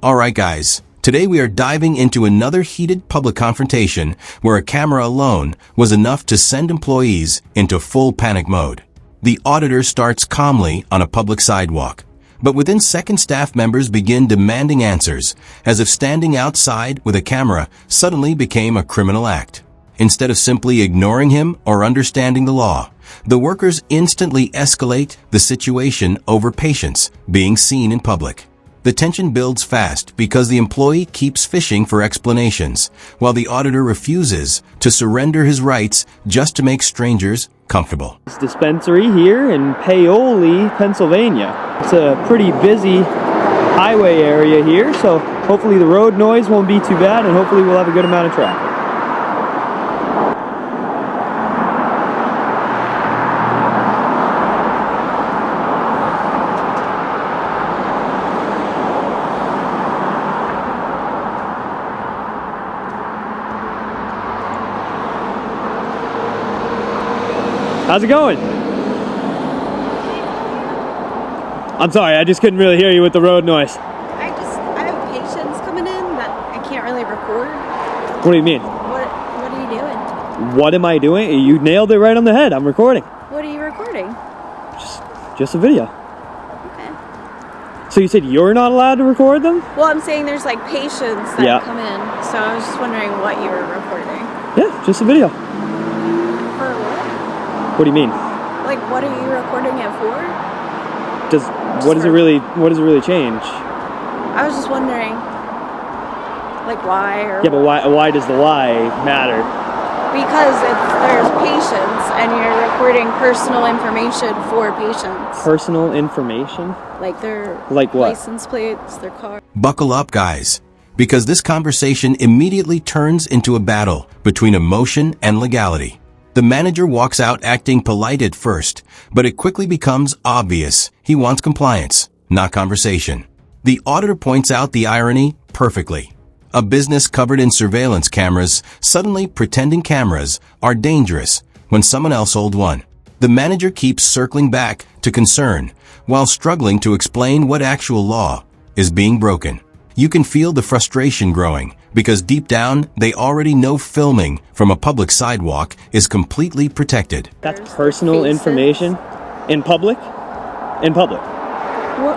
Alright guys, today we are diving into another heated public confrontation where a camera alone was enough to send employees into full panic mode. The auditor starts calmly on a public sidewalk, but within seconds staff members begin demanding answers, as if standing outside with a camera suddenly became a criminal act. Instead of simply ignoring him or understanding the law, the workers instantly escalate the situation over patients being seen in public. The tension builds fast because the employee keeps fishing for explanations, while the auditor refuses to surrender his rights just to make strangers comfortable. This dispensary here in Paoli, Pennsylvania. It's a pretty busy highway area here, so hopefully the road noise won't be too bad and hopefully we'll have a good amount of traffic. How's it going? I'm sorry, I just couldn't really hear you with the road noise. I have patients coming in that I can't really record. What do you mean? What are you doing? What am I doing? You nailed it right on the head. I'm recording. What are you recording? Just a video. Okay. So you said you're not allowed to record them? Well, I'm saying there's like patients that come in, so I was just wondering what you were recording. Yeah, just a video. For what? What do you mean? Like, what are you recording it for? What does it really change? I was just wondering, like, why or yeah, but why does the why matter? Because there's patients and you're recording personal information for patients. Personal information? Like their what? License plates, their car. Buckle up, guys, because this conversation immediately turns into a battle between emotion and legality. The manager walks out acting polite at first, but it quickly becomes obvious he wants compliance, not conversation. The auditor points out the irony perfectly. A business covered in surveillance cameras suddenly pretending cameras are dangerous when someone else holds one. The manager keeps circling back to concern while struggling to explain what actual law is being broken. You can feel the frustration growing because deep down they already know filming from a public sidewalk is completely protected. That's personal information in public? In public. What?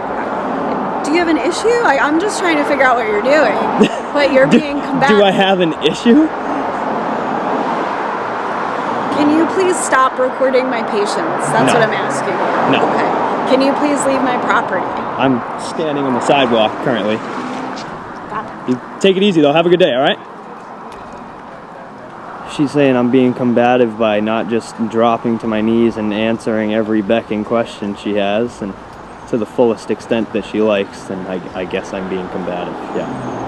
Do you have an issue? I'm just trying to figure out what you're doing, but you're being combative. Do I have an issue? Can you please stop recording my patients? That's what I'm asking. No. Okay. Can you please leave my property? I'm standing on the sidewalk currently. Got it. You take it easy though. Have a good day, all right? She's saying I'm being combative by not just dropping to my knees and answering every becking question she has, and to the fullest extent that she likes, and I guess I'm being combative, yeah.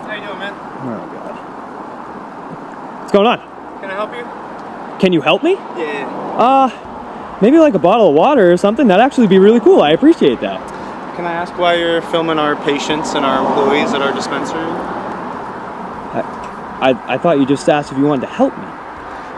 How you doing, man? Oh, God. What's going on? Can I help you? Can you help me? Yeah. Maybe like a bottle of water or something. That'd actually be really cool. I appreciate that. Can I ask why you're filming our patients and our employees at our dispensary? I thought you just asked if you wanted to help me.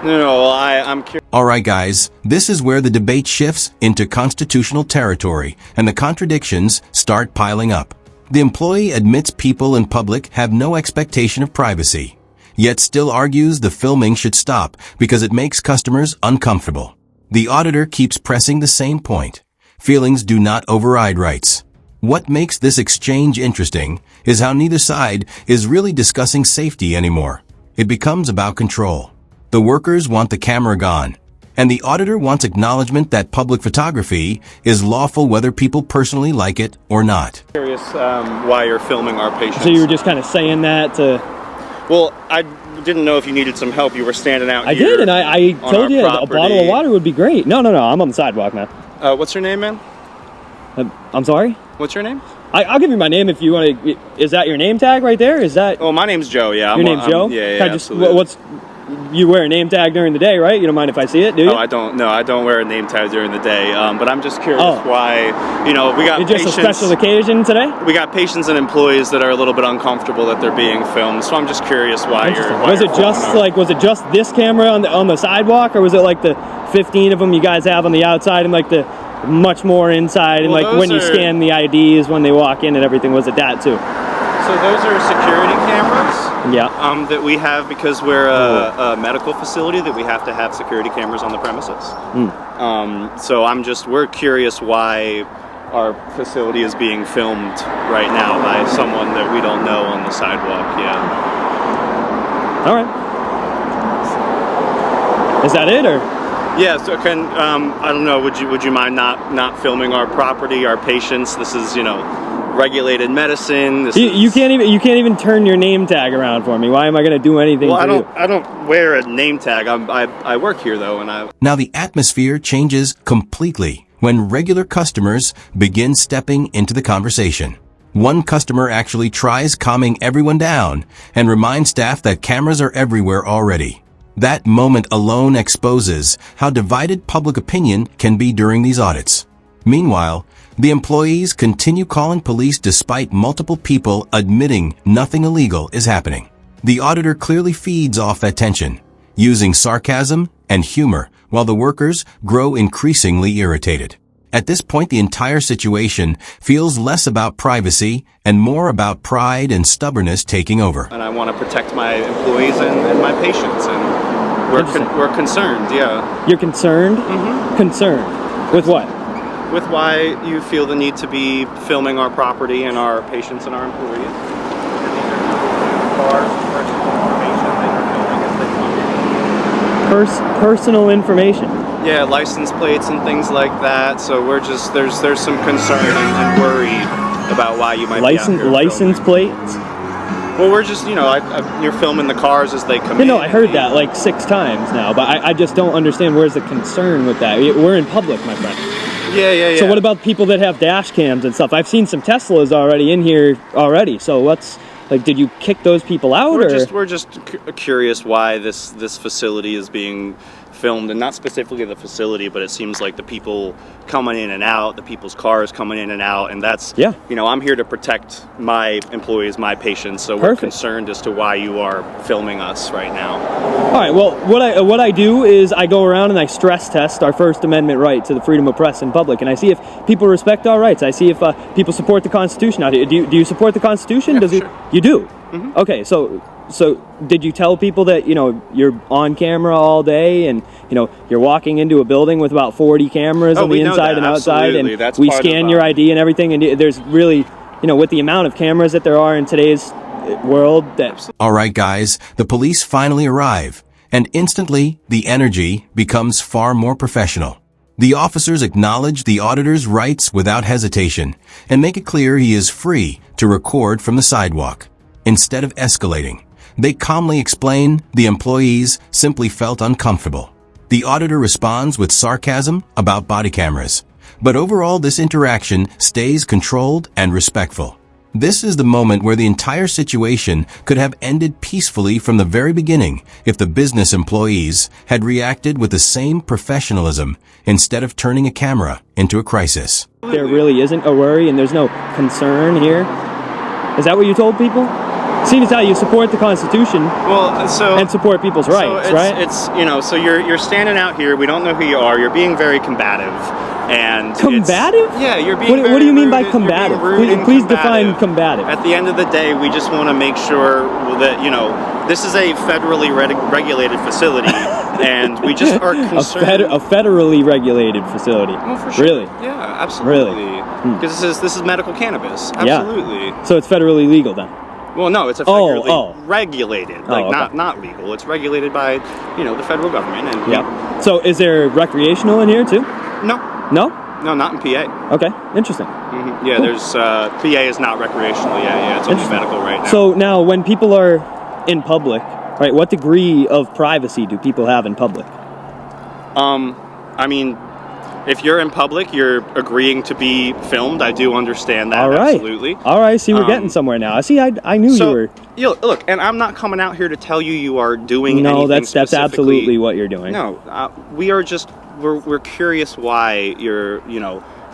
No, I'm curious. Alright guys, this is where the debate shifts into constitutional territory and the contradictions start piling up. The employee admits people in public have no expectation of privacy, yet still argues the filming should stop because it makes customers uncomfortable. The auditor keeps pressing the same point. Feelings do not override rights. What makes this exchange interesting is how neither side is really discussing safety anymore. It becomes about control. The workers want the camera gone, and the auditor wants acknowledgement that public photography is lawful whether people personally like it or not. Curious why you're filming our patients. So you were just kind of saying that to... Well, I didn't know if you needed some help. You were standing out I here. did, and I told you a bottle of water would be great. No, I'm on the sidewalk, man. What's your name, man? I'm sorry? What's your name? I'll give you my name if you want to. Is that your name tag right there? Is that? Oh, my name's Joe. Yeah. Your name's Joe? Yeah, Can I just, what's? You wear a name tag during the day, right? You don't mind if I see it, do you? Oh, I don't. No, I don't wear a name tag during the day. But I'm just curious why. We got it's just patients, a special occasion today. We got patients and employees that are a little bit uncomfortable that they're being filmed. So I'm just curious why you're. Was it just this camera on the sidewalk, or was it like the 15 of them you guys have on the outside and like the much more inside and like when you scan the IDs when they walk in and everything? Was it that too? So those are security cameras. Yeah. That we have because we're a medical facility that we have to have security cameras on the premises. So we're curious why our facility is being filmed right now by someone that we don't know on the sidewalk. Yeah. All right. Is that it or? Yeah. So I don't know. Would you mind not filming our property, our patients? This is regulated medicine. You can't even turn your name tag around for me. Why am I going to do anything for you? I don't wear a name tag. I work here though, and Now the atmosphere changes completely when regular customers begin stepping into the conversation. One customer actually tries calming everyone down and reminds staff that cameras are everywhere already. That moment alone exposes how divided public opinion can be during these audits. Meanwhile, the employees continue calling police despite multiple people admitting nothing illegal is happening. The auditor clearly feeds off that tension, using sarcasm and humor while the workers grow increasingly irritated. At this point, the entire situation feels less about privacy and more about pride and stubbornness taking over. And I want to protect my employees and my patients, and we're concerned, yeah. You're concerned? Mm-hmm. Concerned? With what? With why you feel the need to be filming our property and our patients and our employees. Personal information. Yeah, license plates and things like that. So we're just there's some concern and worry about why you might be out here license plates. Well, we're just you're filming the cars as they come in. No, I heard that like 6 times now, but I just don't understand where's the concern with that. We're in public, my friend. Yeah. So what about people that have dash cams and stuff? I've seen some Teslas already in here already. So what's did you kick those people out? We're just curious why this facility is being filmed, and not specifically the facility, but it seems like the people coming in and out, the people's cars coming in and out, and that's I'm here to protect my employees, my patients, so we're concerned as to why you are filming us right now. All right, well, what I do is I go around and I stress test our First Amendment right to the freedom of press in public, and I see if people respect our rights. I see if people support the Constitution out here. Do you support the Constitution? Yeah, sure. You do? Mm-hmm. Okay, so did you tell people that you're on camera all day and you're walking into a building with about 40 cameras on the inside and outside, absolutely. and That's we scan your ID and everything, and there's really with the amount of cameras that there are in today's world that... All right, guys, the police finally arrive, and instantly the energy becomes far more professional. The officers acknowledge the auditor's rights without hesitation and make it clear he is free to record from the sidewalk. Instead of escalating, they calmly explain the employees simply felt uncomfortable. The auditor responds with sarcasm about body cameras, but overall this interaction stays controlled and respectful. This is the moment where the entire situation could have ended peacefully from the very beginning if the business employees had reacted with the same professionalism instead of turning a camera into a crisis. There really isn't a worry and there's no concern here. Is that what you told people? Seeing as how you support the Constitution and support people's rights, right? It's so you're standing out here. We don't know who you are. You're being very combative. And combative? Yeah, you're being What do you mean by rude, combative? Please define combative. At the end of the day, we just want to make sure that, this is a federally regulated facility, and we just are concerned. A federally regulated facility? Well, for sure. Really? Yeah, absolutely. Really? Because this is medical cannabis. Absolutely. Yeah. So it's federally legal then? Well, no, it's a federally regulated, not legal. It's regulated by, the federal government. And So is there recreational in here too? No. No? No, not in PA. Okay, interesting. Mm-hmm. Yeah, there's PA is not recreational. Yeah, it's only medical right now. So now, when people are in public, right, what degree of privacy do people have in public? I mean, if you're in public, you're agreeing to be filmed. I do understand that. All right. Absolutely. All right. See, we're getting somewhere now. See, I knew you were. Look, and I'm not coming out here to tell you you are doing anything. No, that's absolutely what you're doing. No, we are just we're curious why you're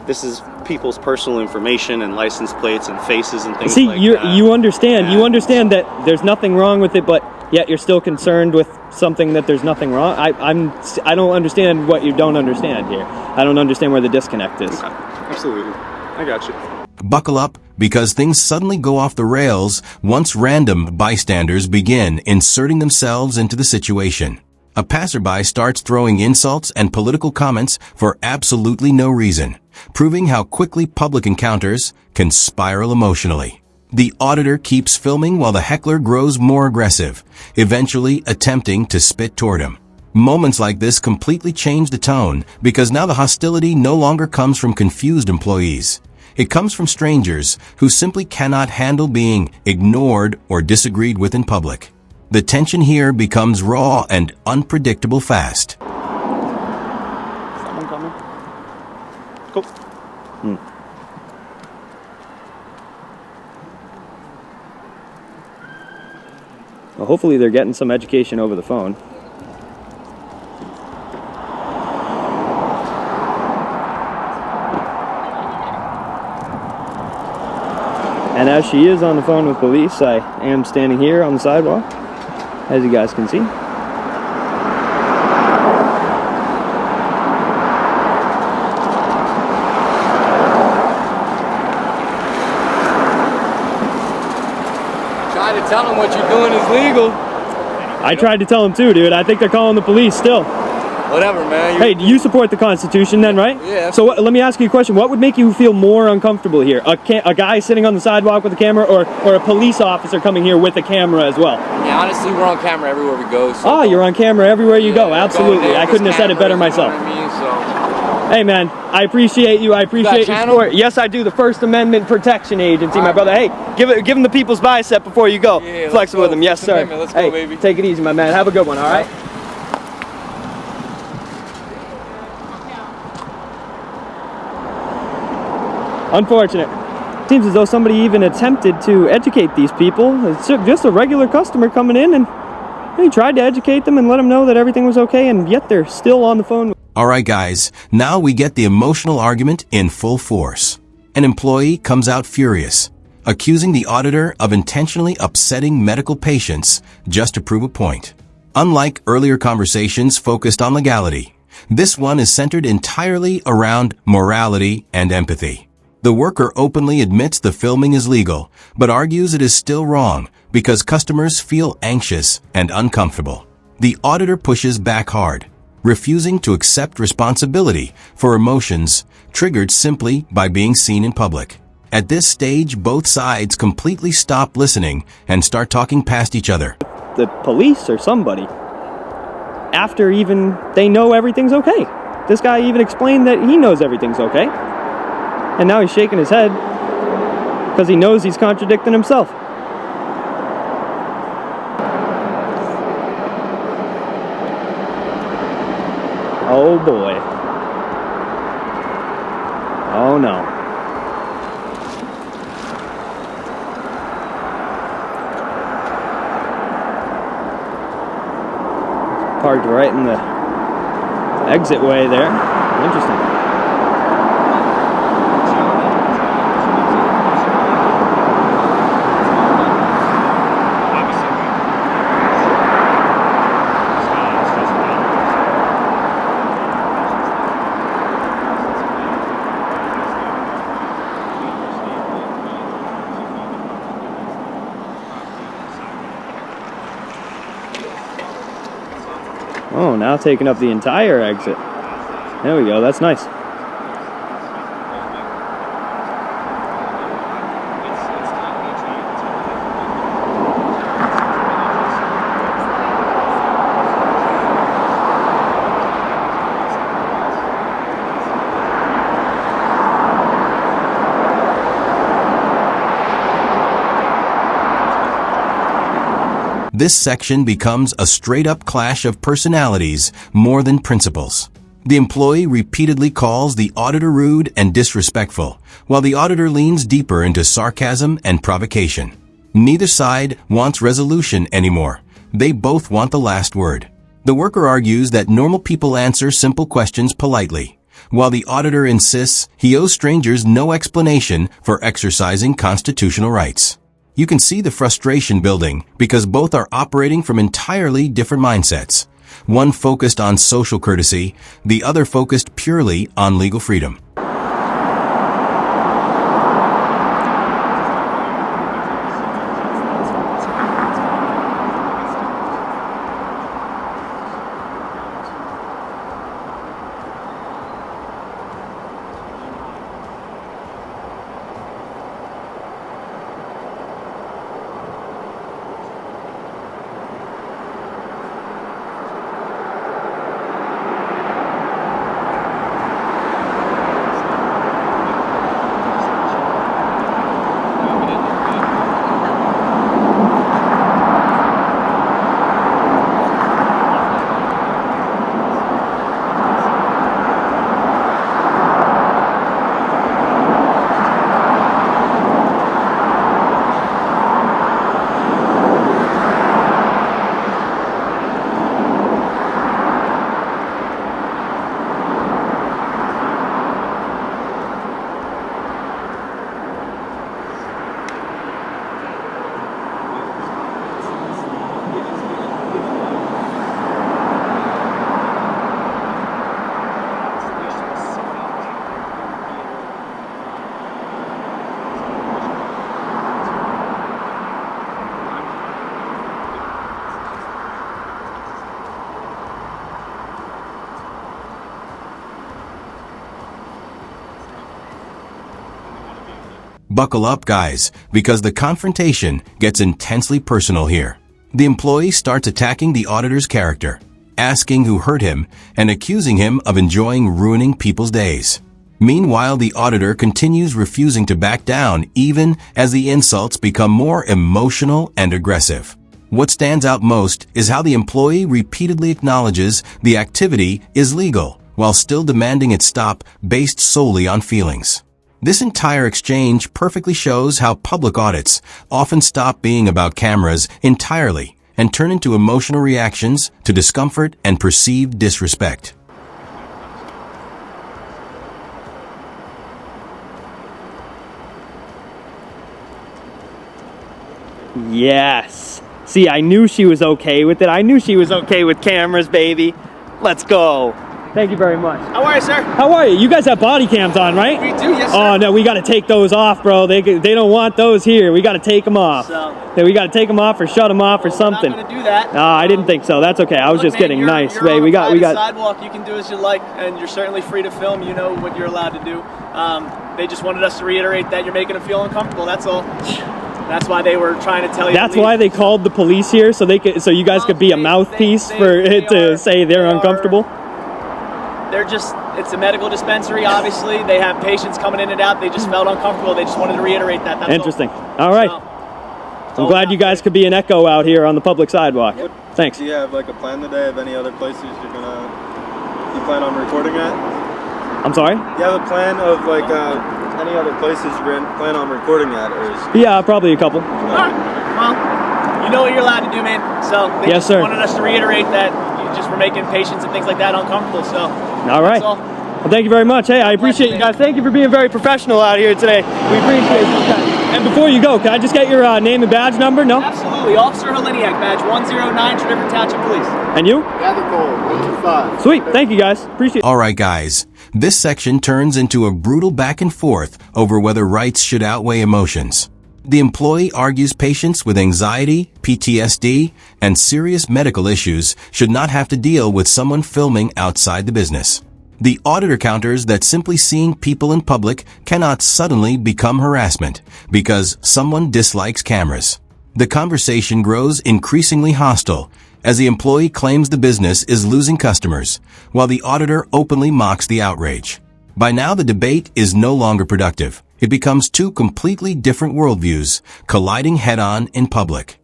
this is people's personal information and license plates and faces and things like that. See, you understand that there's nothing wrong with it, but yet you're still concerned with something that there's nothing wrong. I don't understand what you don't understand here. I don't understand where the disconnect is. Okay. Absolutely. I got you. Buckle up, because things suddenly go off the rails once random bystanders begin inserting themselves into the situation. A passerby starts throwing insults and political comments for absolutely no reason, proving how quickly public encounters can spiral emotionally. The auditor keeps filming while the heckler grows more aggressive, eventually attempting to spit toward him. Moments like this completely change the tone, because now the hostility no longer comes from confused employees. It comes from strangers who simply cannot handle being ignored or disagreed with in public. The tension here becomes raw and unpredictable fast. Someone coming? Cool. Well, hopefully they're getting some education over the phone. And as she is on the phone with police, I am standing here on the sidewalk, as you guys can see. Try to tell them what you're doing is legal. I tried to tell them too, dude. I think they're calling the police still. Whatever, man. Hey, do you support the Constitution then, right? Yeah. So let me ask you a question. What would make you feel more uncomfortable here? A guy sitting on the sidewalk with a camera, or a police officer coming here with a camera as well? Yeah, honestly, we're on camera everywhere we go. So You're on camera everywhere you go. Absolutely. I couldn't have said it better myself. You know what I mean? Hey, man, I appreciate you. I appreciate your channel? support. Yes, I do. The First Amendment Protection Agency, my brother. Hey, give him the people's bicep before you go. Yeah, Flex it with him. Yes, First sir. Amendment. Let's go, Hey, baby. take it easy, my man. Have a good one, all right? Unfortunate. Seems as though somebody even attempted to educate these people. It's just a regular customer coming in, and he tried to educate them and let them know that everything was okay, and yet they're still on the phone. Alright guys, now we get the emotional argument in full force. An employee comes out furious, accusing the auditor of intentionally upsetting medical patients just to prove a point. Unlike earlier conversations focused on legality, this one is centered entirely around morality and empathy. The worker openly admits the filming is legal, but argues it is still wrong because customers feel anxious and uncomfortable. The auditor pushes back hard, refusing to accept responsibility for emotions triggered simply by being seen in public. At this stage, both sides completely stop listening and start talking past each other. The police or somebody, after even they know everything's okay. This guy even explained that he knows everything's okay. And now he's shaking his head because he knows he's contradicting himself. Oh boy. Oh no. Parked right in the exit way there. Interesting. Oh, now taking up the entire exit. There we go, that's nice. This section becomes a straight-up clash of personalities more than principles. The employee repeatedly calls the auditor rude and disrespectful, while the auditor leans deeper into sarcasm and provocation. Neither side wants resolution anymore. They both want the last word. The worker argues that normal people answer simple questions politely, while the auditor insists he owes strangers no explanation for exercising constitutional rights. You can see the frustration building because both are operating from entirely different mindsets. One focused on social courtesy, the other focused purely on legal freedom. Buckle up, guys, because the confrontation gets intensely personal here. The employee starts attacking the auditor's character, asking who hurt him and accusing him of enjoying ruining people's days. Meanwhile, the auditor continues refusing to back down even as the insults become more emotional and aggressive. What stands out most is how the employee repeatedly acknowledges the activity is legal while still demanding it stop based solely on feelings. This entire exchange perfectly shows how public audits often stop being about cameras entirely and turn into emotional reactions to discomfort and perceived disrespect. Yes. See, I knew she was okay with it. I knew she was okay with cameras, baby. Let's go. Thank you very much. How are you, sir? How are you? You guys have body cams on, right? We do, yes, sir. Oh, no, we got to take those off, bro. They don't want those here. We got to take them off. We got to take them off or shut them off or something. We're not going to do that. No, I didn't think so. That's okay. I was just man, getting nice. You're Hey, on we a got sidewalk. You can do as you like, and you're certainly free to film. You know what you're allowed to do. They just wanted us to reiterate that you're making them feel uncomfortable. That's all. That's why they were trying to tell you. That's why they called the police here, so you guys could be a mouthpiece for it to say they're uncomfortable. They're just, it's a medical dispensary, obviously. They have patients coming in and out. They just felt uncomfortable. They just wanted to reiterate that. That's interesting. All right. I'm glad you guys could be an echo out here on the public sidewalk. Yep. Thanks. Do you have like a plan today of any other places you plan on recording at? I'm sorry? Do you have a plan of like any other places you plan on recording at? Yeah, probably a couple. All right. Well, you know what you're allowed to do, man. So they just wanted us to reiterate that you just were making patients and things like that uncomfortable. So all right. Well, thank you very much. Hey, I appreciate you guys. Thank you for being very professional out here today. We appreciate you guys. And before you go, can I just get your name and badge number? No? Absolutely. Officer Heliniak, badge 109, Tredyffrin Township Police. And you? Gather Cole, 125. Sweet. Thank you, guys. Appreciate it. All right, guys. This section turns into a brutal back and forth over whether rights should outweigh emotions. The employee argues patients with anxiety, PTSD, and serious medical issues should not have to deal with someone filming outside the business. The auditor counters that simply seeing people in public cannot suddenly become harassment because someone dislikes cameras. The conversation grows increasingly hostile as the employee claims the business is losing customers, while the auditor openly mocks the outrage. By now, the debate is no longer productive. It becomes two completely different worldviews colliding head-on in public.